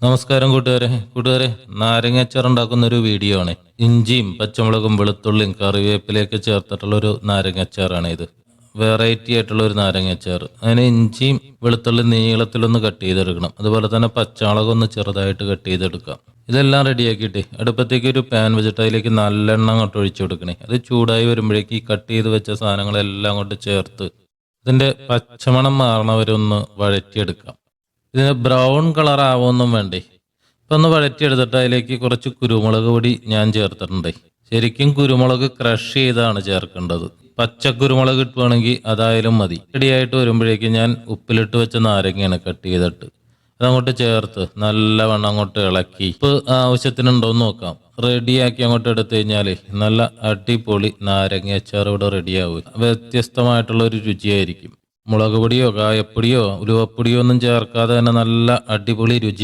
നമസ്കാരം കൂട്ടുകാരെ നാരങ്ങ അച്ചാർ ഉണ്ടാക്കുന്ന ഒരു വീഡിയോ ആണ്. ഇഞ്ചിയും പച്ചമുളകും വെളുത്തുള്ളിയും കറിവേപ്പിലയൊക്കെ ചേർത്തിട്ടുള്ള ഒരു നാരങ്ങ അച്ചാറാണ് ഇത്. വെറൈറ്റി ആയിട്ടുള്ള ഒരു നാരങ്ങ അച്ചാർ. അതിന് ഇഞ്ചിയും വെളുത്തുള്ളി നീളത്തിലൊന്ന് കട്ട് ചെയ്തെടുക്കണം. അതുപോലെ തന്നെ പച്ചമുളകൊന്ന് ചെറുതായിട്ട് കട്ട് ചെയ്തെടുക്കാം. ഇതെല്ലാം റെഡിയാക്കിയിട്ട് അടുപ്പത്തേക്ക് ഒരു പാൻ വെച്ചിട്ട് അതിലേക്ക് നല്ലെണ്ണ അങ്ങോട്ട് ഒഴിച്ചു കൊടുക്കണേ. അത് ചൂടായി വരുമ്പോഴേക്ക് ഈ കട്ട് ചെയ്ത് വെച്ച സാധനങ്ങളെല്ലാം അങ്ങോട്ട് ചേർത്ത് ഇതിന്റെ പച്ചമണം മാറണവരെ ഒന്ന് വഴറ്റിയെടുക്കാം. ഇതിന് ബ്രൗൺ കളർ ആവുമൊന്നും വേണ്ടേ. ഇപ്പൊ ഒന്ന് വഴറ്റിയെടുത്തിട്ട് അതിലേക്ക് കുറച്ച് കുരുമുളക് പൊടി ഞാൻ ചേർത്തിട്ടുണ്ട്. ശരിക്കും കുരുമുളക് ക്രഷ് ചെയ്താണ് ചേർക്കേണ്ടത്. പച്ചക്കുരുമുളക് കിട്ടുവാണെങ്കിൽ അതായാലും മതി. റെഡിയായിട്ട് വരുമ്പോഴേക്കും ഞാൻ ഉപ്പിലിട്ട് വെച്ച നാരങ്ങയാണ് കട്ട് ചെയ്തിട്ട് അതങ്ങോട്ട് ചേർത്ത് നല്ലവണ്ണം അങ്ങോട്ട് ഇളക്കി ഉപ്പ് ആവശ്യത്തിനുണ്ടോയെന്ന് നോക്കാം. റെഡിയാക്കി അങ്ങോട്ട് എടുത്തു കഴിഞ്ഞാല് നല്ല അടിപൊളി നാരങ്ങ അച്ചാർ ഇവിടെ റെഡിയാവും. വ്യത്യസ്തമായിട്ടുള്ള ഒരു രുചിയായിരിക്കും. മുളക് പൊടിയോ കായപ്പൊടിയോ ഉലുവപ്പൊടിയോ ഒന്നും ചേർക്കാതെ തന്നെ നല്ല അടിപൊളി രുചി.